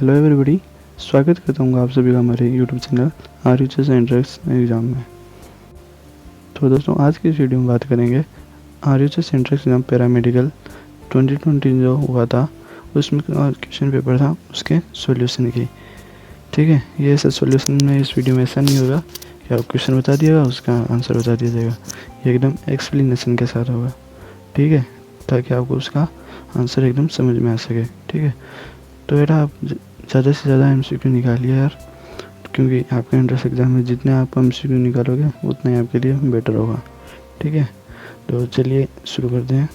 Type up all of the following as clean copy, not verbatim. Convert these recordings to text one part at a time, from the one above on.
Hello everybody, स्वागत करता हूँ आप सभी का हमारे YouTube channel RUHS entrance exam में। तो दोस्तों, आज की इस वीडियो में बात करेंगे RUHS एंट्रेंस एग्ज़ाम पैरामेडिकल 2020 जो हुआ था उसमें क्वेश्चन पेपर था, उसके सॉल्यूशन की। ठीक है, ये ऐसा सॉल्यूशन में इस वीडियो में ऐसा नहीं होगा कि आप क्वेश्चन बता दिएगा उसका आंसर बता दिया जाएगा। ये एकदम एक्सप्लेनेशन के साथ होगा, ठीक है, ताकि आपको उसका आंसर एकदम समझ में आ सके। ठीक है, तो बेटा आप ज़्यादा से ज़्यादा MCQ निकालिए यार, क्योंकि आपके एंट्रेंस एग्ज़ाम में जितने आप MCQ निकालोगे उतना ही आपके लिए बेटर होगा। ठीक है, तो चलिए शुरू करते हैं।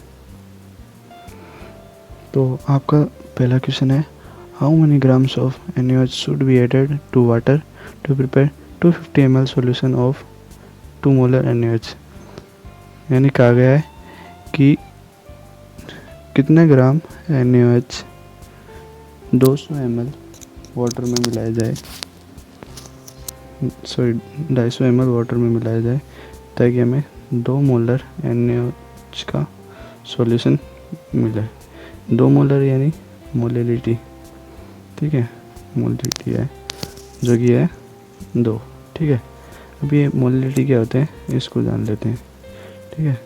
तो आपका पहला क्वेश्चन है, how many grams of NaOH should be added to water to prepare 250 ml solution of 2 molar NaOH। यानी कहा गया है कि कितने ग्राम NaOH 200 ml वाटर में मिलाया जाए, 250 ml वाटर में मिलाया जाए, ताकि हमें 2 मोलर NaOH का सॉल्यूशन मिले। 2 मोलर यानी मोलिलिटी, ठीक है, मोलिलिटी है जो कि है 2। ठीक है, अब ये मोलिलिटी क्या होते हैं इसको जान लेते हैं। ठीक है,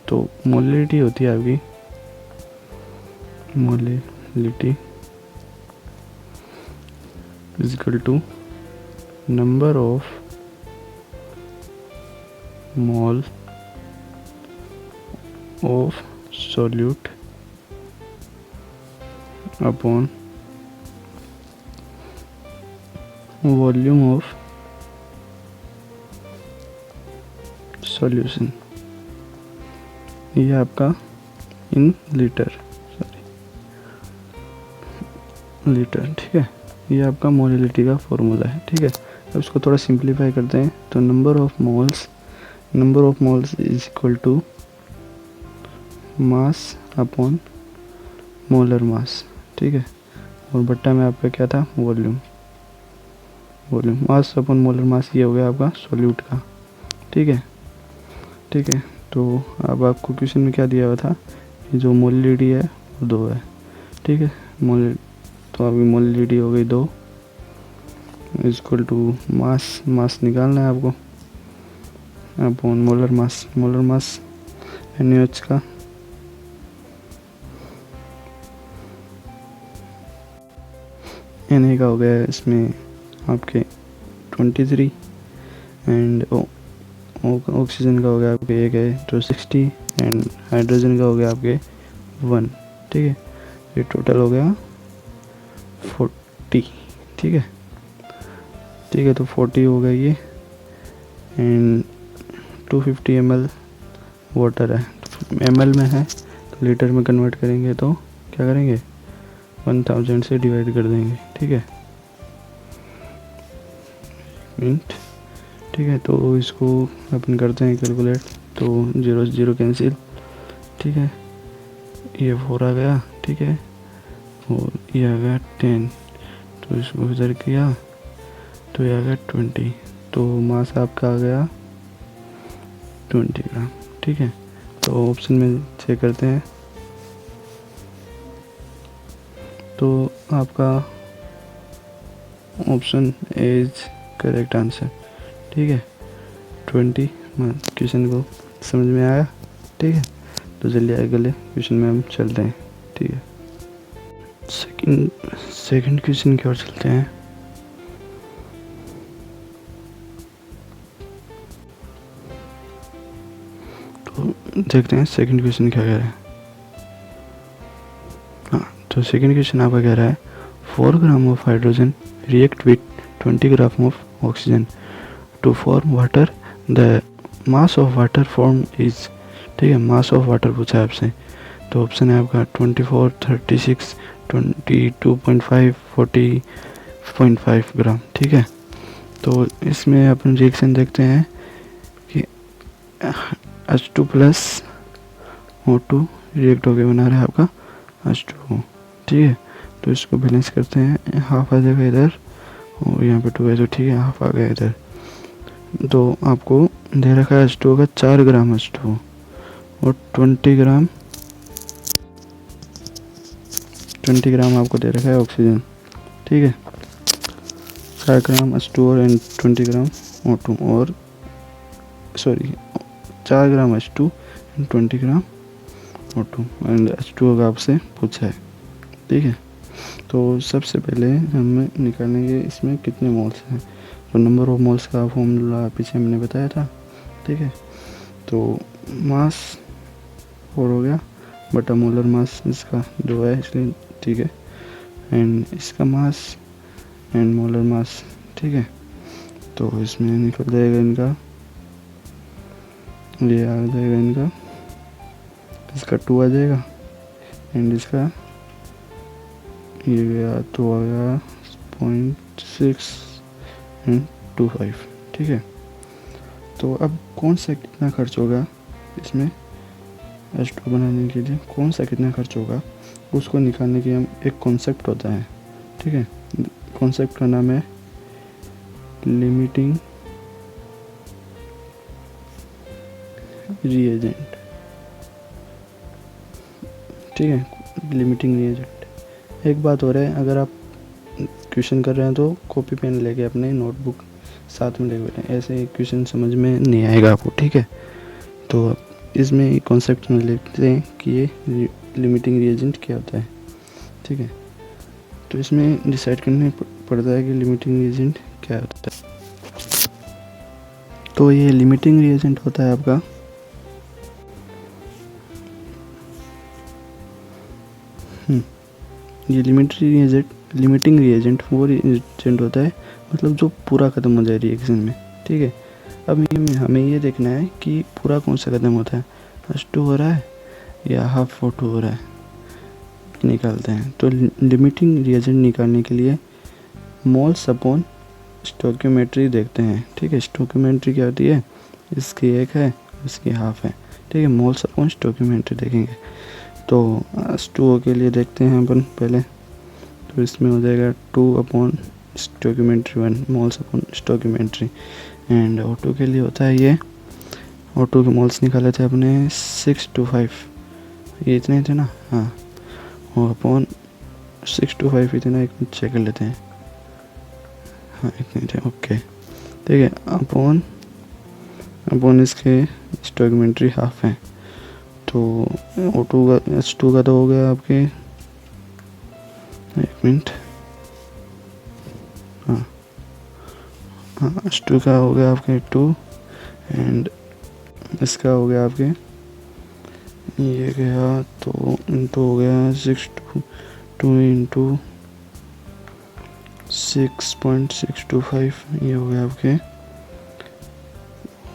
तो मोलिलिटी होती है आपकी molality is equal to number of mole of solute upon volume of solution. ये आपका इन लीटर, लीटर। ठीक है, ये आपका मोलिलिटी का फॉर्मूला है। ठीक है, अब इसको थोड़ा सिंप्लीफाई करते हैं। तो number of moles is equal to mass upon molar mass. ठीक है, और बट्टा में आपका क्या था, volume mass upon molar mass, ये हो गया आपका सॉल्यूट का। ठीक है, तो अब आपको क्वेश्चन में क्या दिया हुआ था, जो मोलिलिटी है वो 2 है। ठीक है, तो आपकी मोलिलिटी हो गई 2 इक्वल टू मास निकालना है आपको अपॉन मोलर मास NaOH का Na का हो गया इसमें आपके 23 एंड ऑक्सीजन का हो गया आपके 1 है तो 60 एंड हाइड्रोजन का हो गया आपके 1। ठीक है, ये टोटल हो गया 40। ठीक है, तो 40 हो गया ये, एंड 250 ml वाटर है, तो ml में है तो लीटर में कन्वर्ट करेंगे तो क्या करेंगे, 1000 से डिवाइड कर देंगे। ठीक है, मिनट। ठीक है, तो इसको अपन करते हैं कैलकुलेट, तो 0 से 0 कैंसिल। ठीक है, ये 4 आ गया। ठीक है, और ये आ गया 10, तो इसको इधर किया तो ये आ गया 20, तो मास आपका आ गया 20 ग्राम। ठीक है, तो ऑप्शन में चेक करते हैं, तो आपका ऑप्शन इज करेक्ट आंसर। ठीक है, 20 क्वेश्चन को समझ में आया। ठीक है, तो चलिए अगले क्वेश्चन में हम चलते हैं। ठीक है, सेकंड क्वेश्चन की ओर चलते हैं। तो देखते हैं सेकंड क्वेश्चन क्या कह रहा है। हाँ, तो सेकंड क्वेश्चन आपका कह रहा है 4 gram of hydrogen react with 20 gram of oxygen to form water, the mass of water form is. ठीक है, मास ऑफ वाटर पूछा है आपसे, तो ऑप्शन है आपका 24, 36, 22.5, 40.5 ग्राम। ठीक है, तो इसमें अपन रिएक्शन देखते हैं कि H2 प्लस O2 रिएक्ट होकर बना रहा है आपका H2O। ठीक है, तो इसको बैलेंस करते हैं, हाफ आ जाएगा इधर और यहाँ पे 2 है, तो ठीक है, हाफ आ गया इधर। तो आपको दे रखा है H2O का 4 ग्राम H2O और 20 ग्राम 20 ग्राम आपको दे रखा है ऑक्सीजन, ठीक है। 5 ग्राम H2O एंड 20 ग्राम O2 और 4 ग्राम H2 and 20 gram O2 and H2O का आपसे पूछा है, ठीक है। तो सबसे पहले हमें निकालेंगे इसमें कितने मोल्स हैं। तो नंबर ऑफ मोल्स का फॉर्मूला पीछे हमने बताया था, ठीक है। तो मास 4 हो गया, बटा मोलर मास इसका 2 है इसलिए, ठीक है। एंड इसका मास एंड मोलर मास, ठीक है। तो इसमें निकल जाएगा इनका, ये आ जाएगा इनका, इसका 2 आ जाएगा एंड इसका ये गया तो आ गया 0.6 एंड 25, ठीक है। तो अब कौन सा कितना खर्च होगा इसमें H2 बनाने के लिए, कौन सा कितना खर्च होगा उसको निकालने के हम एक कॉन्सेप्ट होता है, ठीक है। कॉन्सेप्ट का नाम है लिमिटिंग रिएजेंट, ठीक है। Limiting reagent. एक बात हो रहा है, अगर आप क्वेश्चन कर रहे हैं तो कॉपी पेन लेके अपने नोटबुक साथ में लेके बैठे, ऐसे क्वेश्चन समझ में नहीं आएगा आपको, ठीक है। तो इसमें कॉन्सेप्ट में लिखते हैं कि ये लिमिटिंग रिएजेंट क्या होता है, ठीक है। तो इसमें डिसाइड करने पड़ता है कि लिमिटिंग रिएजेंट क्या होता है। तो ये लिमिटिंग रिएजेंट होता है आपका ये लिमिटिंग रिएजेंट वो रिएजेंट होता है मतलब जो पूरा ख़त्म हो जाए रिएक्शन में, ठीक है। अब हमें ये देखना है कि पूरा कौन सा ख़त्म होता है, H2 हो रहा है या हाफ O2 हो रहा है, निकालते हैं। तो लिमिटिंग रिएजेंट निकालने के लिए मोल्स अपॉन स्टोइकियोमेट्री देखते हैं, ठीक है। स्टोइकियोमेट्री क्या होती है, इसकी 1 है इसकी हाफ है, ठीक है। मोल्स अपॉन स्टोइकियोमेट्री देखेंगे। तो H2O के लिए देखते हैं अपन पहले, तो इसमें हो जाएगा 2 upon stoichiometry 1 moles upon stoichiometry. And O2 के लिए होता है ये, O2 के मोल्स निकाले थे अपने 6 to 5, ये इतने थे ना, हाँ, और अपॉन 6 to 5 इतना, एक मिनट चेक कर लेते हैं, हाँ इतने थे, ओके, ठीक है। अपॉन इसके स्टोइकियोमेट्री हाफ है। तो O2 का H2 का तो हो गया आपके, एक मिनट, हाँ H2 का हो गया आपके 2 एंड इसका हो गया आपके ये गया तो इंटू हो गया 2 इंटू 6.625, ये हो गया आपके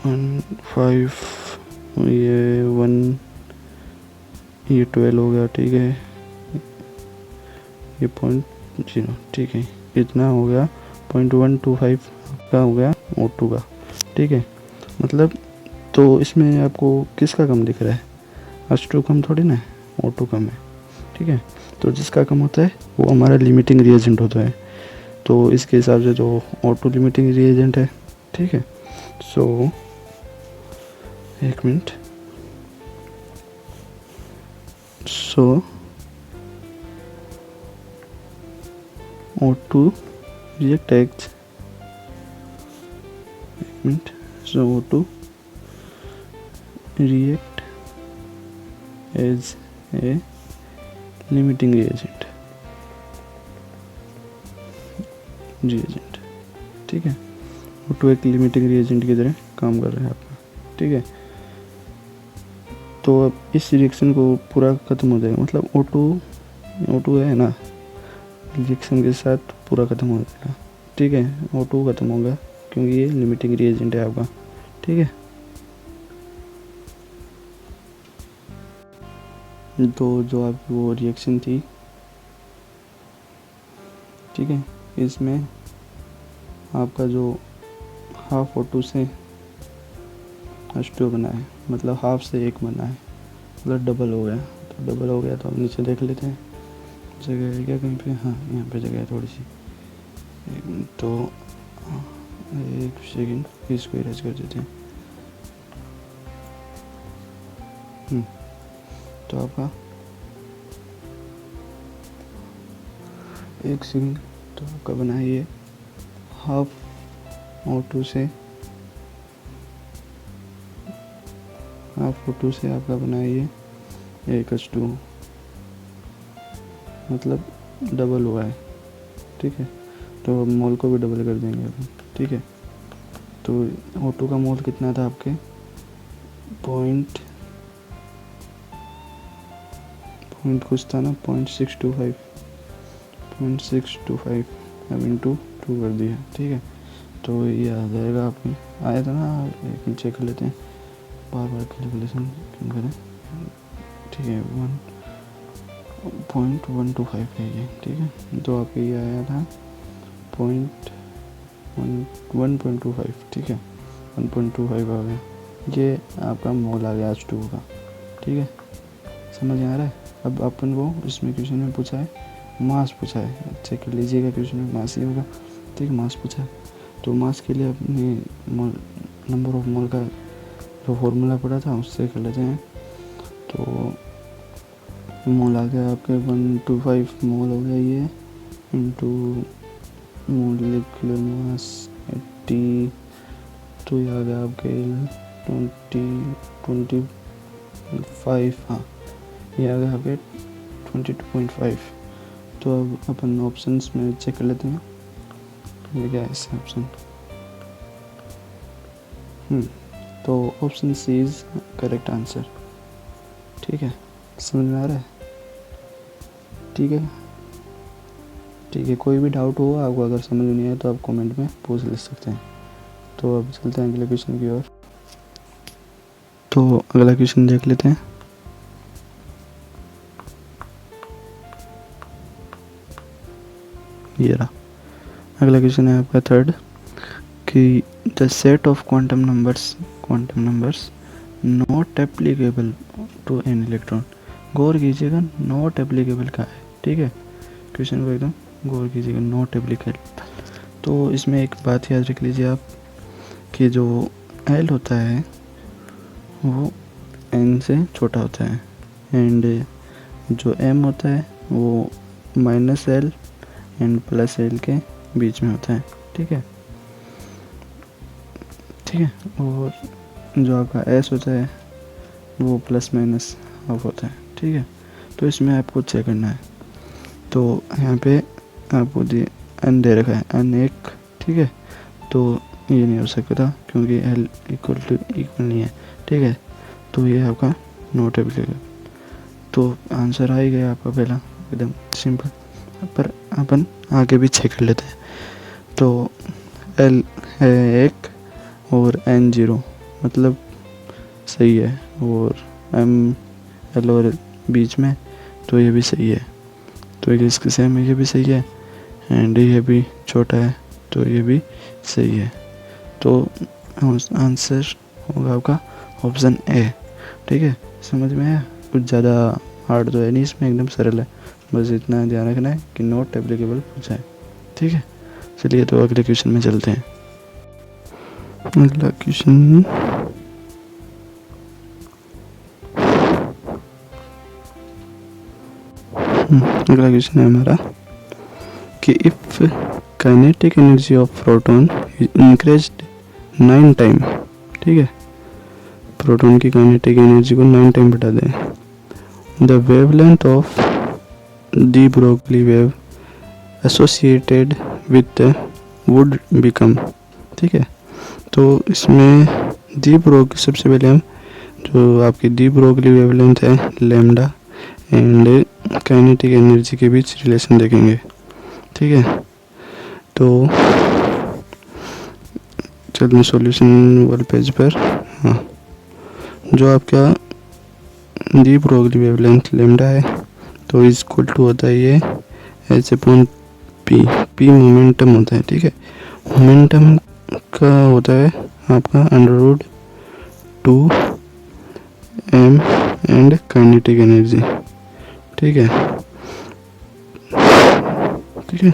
15, ये 12 हो गया, ठीक है। ये 0.0, ठीक है, इतना हो गया 0.125 का हो गया O2 का, ठीक है। मतलब तो इसमें आपको किसका कम दिख रहा है, H2 कम थोड़ी ना है, O2 कम है, ठीक है। तो जिसका कम होता है वो हमारा लिमिटिंग रिएजेंट होता है। तो इसके हिसाब से तो O2 लिमिटिंग रिएजेंट है, ठीक है। सो एक मिनट, सो O2 react as, एक minute, so O2 react as a limiting reagent, ठीक है। O2 एक लिमिटिंग रिएजेंट की तरह काम कर रहा है आपका, ठीक है। तो अब इस रिएक्शन को पूरा ख़त्म हो जाएगा, मतलब O2 है ना, रिएक्शन के साथ पूरा ख़त्म हो जाएगा, ठीक है। O2 ख़त्म होगा क्योंकि ये लिमिटिंग रिएजेंट है आपका, ठीक है। तो जो आपकी वो रिएक्शन थी, ठीक है, इसमें आपका जो हाफ O2 से H2 बना है, मतलब हाफ से 1 बना है, मतलब डबल हो गया। तो डबल हो गया तो अब नीचे देख लेते हैं जगह है क्या कहीं पे, हाँ यहाँ पे जगह है थोड़ी सी, तो एक सेकंड इसको इरेज कर देते हैं। तो आपका एक सेकंड। तो आपका बना ये हाफ O2 से आपका बना ये H2, मतलब डबल हुआ है, ठीक है। तो अब मोल को भी डबल कर देंगे अपन, ठीक है। तो O2 का मोल कितना था आपके, पॉइंट कुछ था ना, 0.625 अब इंटू 2 कर दिया, ठीक है। तो ये आ जाएगा आपके, आया था ना, एक चेक कर लेते हैं, बार कैलकुलेशन क्यों करें, ठीक है। 1.125 है ये, ठीक है। तो आपके ये आया था 1.25, ठीक है, 1.25 आ गया। ये आपका मोल आ गया H2 का, ठीक है, समझ में आ रहा है। अब अपन को इसमें क्वेश्चन में पूछा है मास पूछा है, चेक कर लीजिएगा, क्वेश्चन में मास ही होगा, ठीक है, मास पूछा है। तो मास के लिए अपने नंबर ऑफ मोल का जो फॉर्मूला पड़ा था उससे कर लेते हैं। तो मोल आ गया आपके 125 मोल हो गया ये, इंटू मोलिकुलर मास 80, तो ये आ गया आपके 25, हाँ ये आ गया आपके 22.5। तो अब अपन ऑप्शंस में चेक कर लेते हैं, ये क्या है इसका ऑप्शन, तो option C is correct answer, ठीक है, समझ में आ रहा है, ठीक है, ठीक है। कोई भी डाउट हो आपको, अगर समझ नहीं आए तो आप कमेंट में पूछ ले सकते हैं। तो अब चलते हैं अगले क्वेश्चन की ओर। तो अगला क्वेश्चन देख लेते हैं। ये रहा अगला क्वेश्चन है आपका थर्ड, कि the set of quantum numbers not applicable to an electron. गौर कीजिएगा, नॉट एप्लीकेबल का है, ठीक है, क्वेश्चन को एकदम गौर कीजिएगा, नॉट एप्लीकेबल। तो इसमें एक बात याद रख लीजिए आप, कि जो L होता है वो N से छोटा होता है, एंड जो M होता है वो -L एंड +L के बीच में होता है, ठीक है, ठीक है। और जो आपका S होता है वो ± हाफ होता है, ठीक है। तो इसमें आपको चेक करना है। तो यहाँ पे आपको N दे रखा है, N1, ठीक है। तो ये नहीं हो सकता क्योंकि L इक्वल नहीं है, ठीक है। तो ये आपका नॉट एप्लीकेबल। तो आंसर आ ही गया आपका पहला, एकदम सिंपल। पर अपन आगे भी चेक कर लेते हैं। तो L है 1 और N 0, मतलब सही है, और L और बीच में, तो ये भी सही है। तो इसके सेम है, ये भी सही है, एंड ये भी छोटा है, तो ये भी सही है। तो आंसर होगा आपका ऑप्शन ए, ठीक है। समझ में आया, कुछ ज़्यादा हार्ड तो है नहीं इसमें, एकदम सरल है, बस इतना ध्यान रखना है कि नॉट एप्लीकेबल पूछा है, ठीक है। चलिए तो अगले क्वेश्चन में चलते हैं। अगला क्वेश्चन है हमारा, कि if kinetic energy of proton increased 9 time, ठीक है, प्रोटॉन की काइनेटिक एनर्जी को 9 टाइम बढ़ा दें, the wavelength of de Broglie wave associated with would become, ठीक है। तो इसमें डी ब्रोगली, सबसे पहले हम जो आपकी डी ब्रोगली वेवलेंथ है लैम्डा एंड काइनेटिक एनर्जी के बीच रिलेशन देखेंगे, ठीक है। तो चलिए सॉल्यूशन वाले पेज पर, हाँ, जो आपका डी ब्रोगली वेवलेंथ लैम्डा है, तो इक्वल टू होता है ये H/P मोमेंटम होता है, ठीक है। मोमेंटम का होता है आपका √2m एंड काइनेटिक एनर्जी, ठीक है, ठीक है,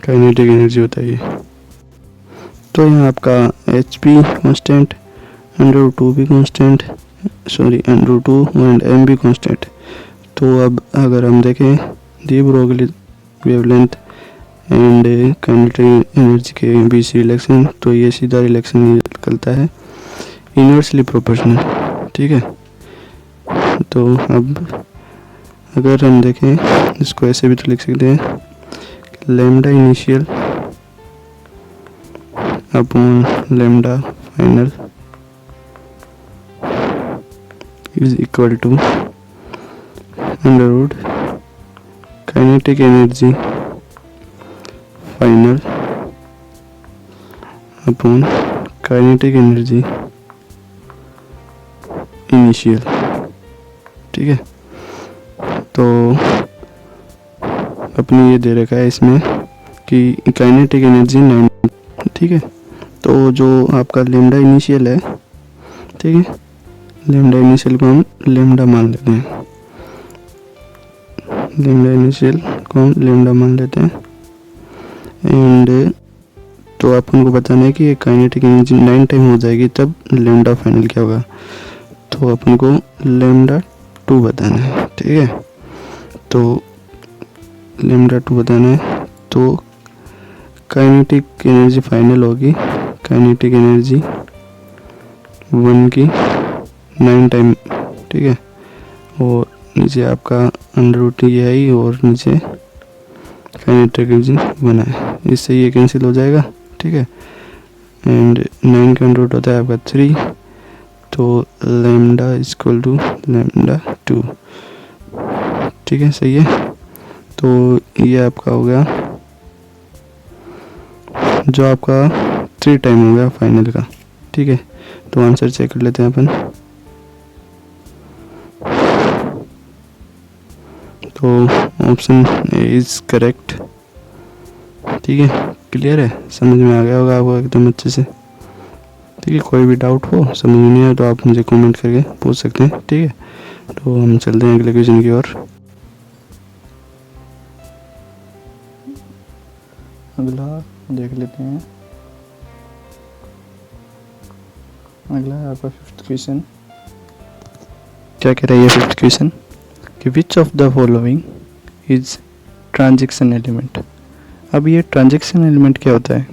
काइनेटिक एनर्जी होता है ये। तो यहाँ आपका HP कांस्टेंट, √2 भी कांस्टेंट, √2 एंड m भी कांस्टेंट। तो अब अगर हम देखें de Broglie wavelength and kinetic energy के बीच रिलेशन, तो ये सीधा रिलेशन निकलता है इनवर्सली प्रोपोर्शनल। ठीक है, तो अब अगर हम देखें इसको ऐसे भी तो लिख सकते हैं, lambda initial upon lambda final is equal to under root kinetic energy final upon kinetic energy initial. ठीक है, तो अपनी ये दे रखा है इसमें कि काइनेटिक एनर्जी 9। ठीक है, तो जो आपका लेमडा इनिशियल है, ठीक है, लेमडा इनिशियल को हम लेमडा मान लेते हैं, लेमडा इनिशियल को हम लेमडा मान लेते हैं एंड तो अपन को बताना है कि ये काइनेटिक एनर्जी 9 टाइम हो जाएगी तब लेमडा फाइनल क्या होगा, तो अपन को लेमडा 2 बताना है। ठीक है, तो लेमडा 2 बताना है, तो काइनेटिक एनर्जी फाइनल होगी काइनेटिक एनर्जी 1 की 9 टाइम। ठीक है, और नीचे आपका अंडर रूट ये आई और नीचे काइनेटिक एनर्जी 1 है, इससे ये कैंसिल हो जाएगा। ठीक है, एंड 9 का अंडर रूट होता है आपका 3, तो लैम्डा इक्वल टू लैम्डा 2। ठीक है, सही है, तो ये आपका हो गया जो आपका 3 टाइम हो गया फाइनल का। ठीक है, तो आंसर चेक कर लेते हैं अपन, तो ऑप्शन ए इज करेक्ट। ठीक है, क्लियर है, समझ में आ गया होगा आपको एकदम अच्छे से। ठीक है, कोई भी डाउट हो, समझ में नहीं आया तो आप मुझे कमेंट करके पूछ सकते हैं। ठीक है, तो हम चलते हैं अगले क्वेश्चन की ओर। अगला देख लेते हैं, अगला है आपका 5th क्वेश्चन। क्या कह रहा है ये 5th क्वेश्चन कि which of the following is transaction element. अब ये ट्रांजैक्शन एलिमेंट क्या होता है,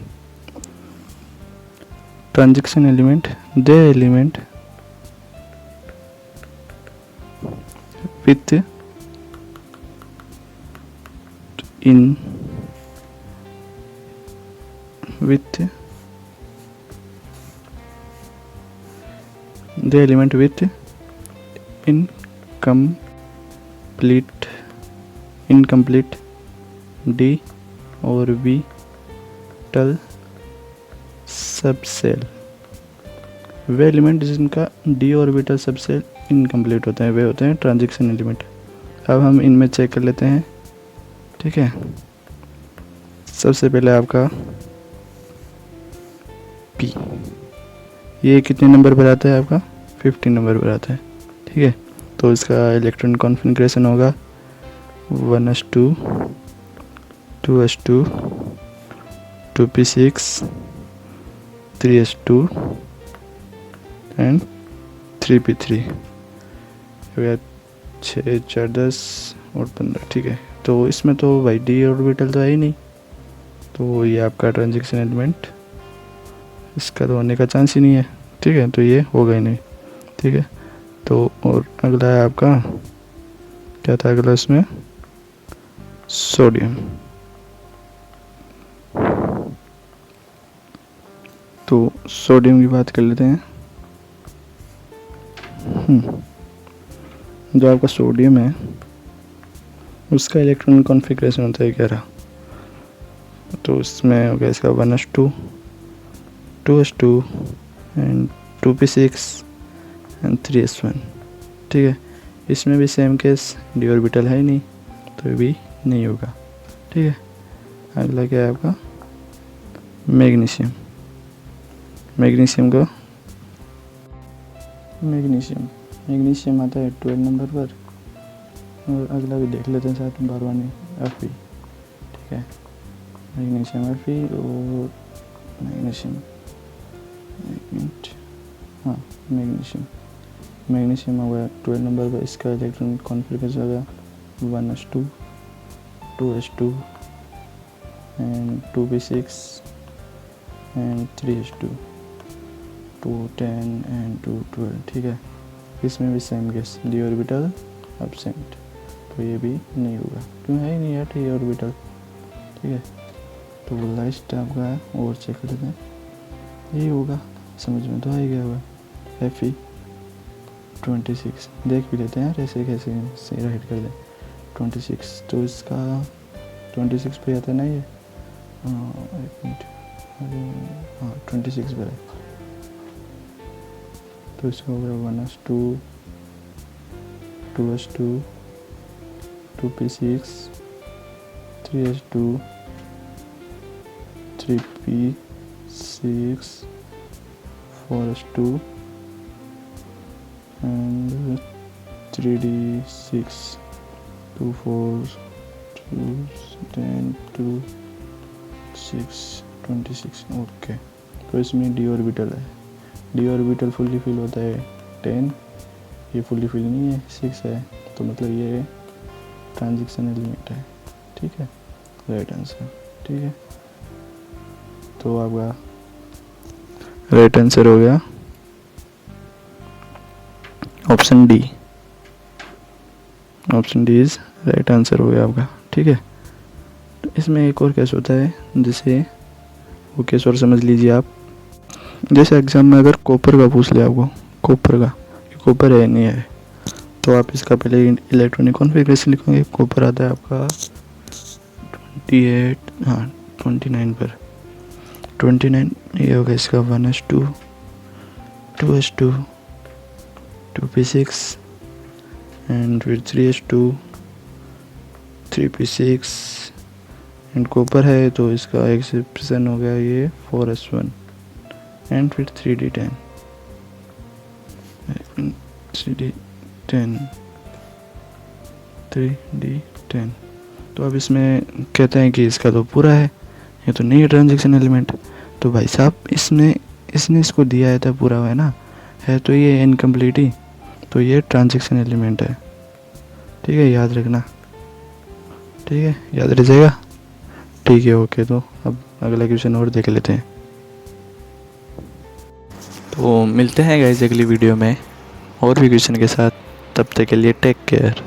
transaction element the element with in with the element with incomplete d orbital subshell. Way element जिनका डी ऑर्बिटल सबसेल इनकम्प्लीट होते हैं वे होते हैं ट्रांजैक्शन एलिमेंट। अब हम इनमें चेक कर लेते हैं। ठीक है, सबसे पहले आपका पी, ये कितने नंबर पर आता है आपका 15 नंबर पर आता है। ठीक है, तो इसका इलेक्ट्रॉन कॉन्फ़िगरेशन होगा 1s2 2s2 2p6 3s2 and 3p3 हो गया 6 4 10 और 15। ठीक है, तो इसमें तो भाई डी ऑर्बिटल तो है ही नहीं, तो ये आपका ट्रांजैक्शन एलिमेंट इसका तो होने का चांस ही नहीं है। ठीक है, तो ये होगा ही नहीं। ठीक है, तो और अगला है आपका क्या था अगला इसमें सोडियम। तो सोडियम की बात कर लेते हैं। जो आपका सोडियम है उसका इलेक्ट्रॉन कॉन्फ़िगरेशन होता है 11। तो इसमें हो गया इसका 1s2 2s2 and 2p6 and 3s1। ठीक है, इसमें भी सेम केस डी ऑर्बिटल है ही नहीं, तो ये भी नहीं होगा। ठीक है, अगला क्या है आपका मैग्नीशियम। मैग्नीशियम का मैग्नीशियम आता है 12 नंबर पर, और अगला भी देख लेते हैं साथ में 12वां Fe। ठीक है, मैग्नीशियम Fe और मैग्नीशियम हाँ मैग्नीशियम हो गया 12 नंबर पर। इसका इलेक्ट्रॉन कॉन्फ़िगरेशन हो गया 1s2 2s2 and 2p6 and 3s2, 210 and 212, ठीक है। इसमें भी same case, D orbital absent, तो ये भी नहीं होगा, क्यों है ही नहीं यार ये ऑर्बिटल, ठीक है। तो लास्ट आपका है और चेक कर लेते हैं, यही होगा, समझ में तो आ ही गया होगा। Fe26 देख भी लेते हैं यार ऐसे कैसे से राइट कर दें। 26 तो इसका 26 पे आता है ना ये, एक मिनट, हाँ 26 पर है, तो इसका हो गया 1s2, 2s2, 2p6, 3s2, 3p6, 4s2 and 3d6, 2 4, 2 10, 2 6, 26, okay. तो इसमें डी ऑर्बिटल है, डी ऑर्बिटल फुल्ली फिल होता है 10, ये फुल्ली फिल नहीं है 6 है, तो मतलब ये ट्रांजिशन एलिमेंट है, ठीक है, राइट आंसर, ठीक है। तो आपका राइट आंसर हो गया option D, option D is right answer हो गया आपका, ठीक है। तो इसमें एक और केस होता है, जिसे वो केस और समझ लीजिए आप, जैसे एग्जाम में अगर कॉपर का पूछ लिया आपको, कॉपर का, कॉपर है नहीं है, तो आप इसका पहले इलेक्ट्रॉनिक कॉन्फ़िगरेशन लिखोगे, कॉपर आता है आपका 28, हाँ 29 पर, 29 ये होगा इसका 1s2, 2s2, 2p6 एंड फिर 3s2, 3p6 एंड कॉपर है, तो इसका एक्सेप्शन हो गया ये 4s1 एंड फिर 3d10, 3d10। तो अब इसमें कहते हैं कि इसका तो पूरा है, ये तो नहीं है ट्रांजैक्शन एलिमेंट, तो भाई साहब इसमें इसने इसको दिया है तो पूरा है ना, है तो ये इनकम्प्लीट ही, तो ये ट्रांजैक्शन एलिमेंट है, ठीक है, याद रखना, ठीक है, याद रह जाएगा, ठीक है, ओके। तो अब अगला क्वेश्चन और देख लेते हैं। तो मिलते हैं गाइस अगली वीडियो में और भी क्वेश्चन के साथ, तब तक के लिए टेक केयर।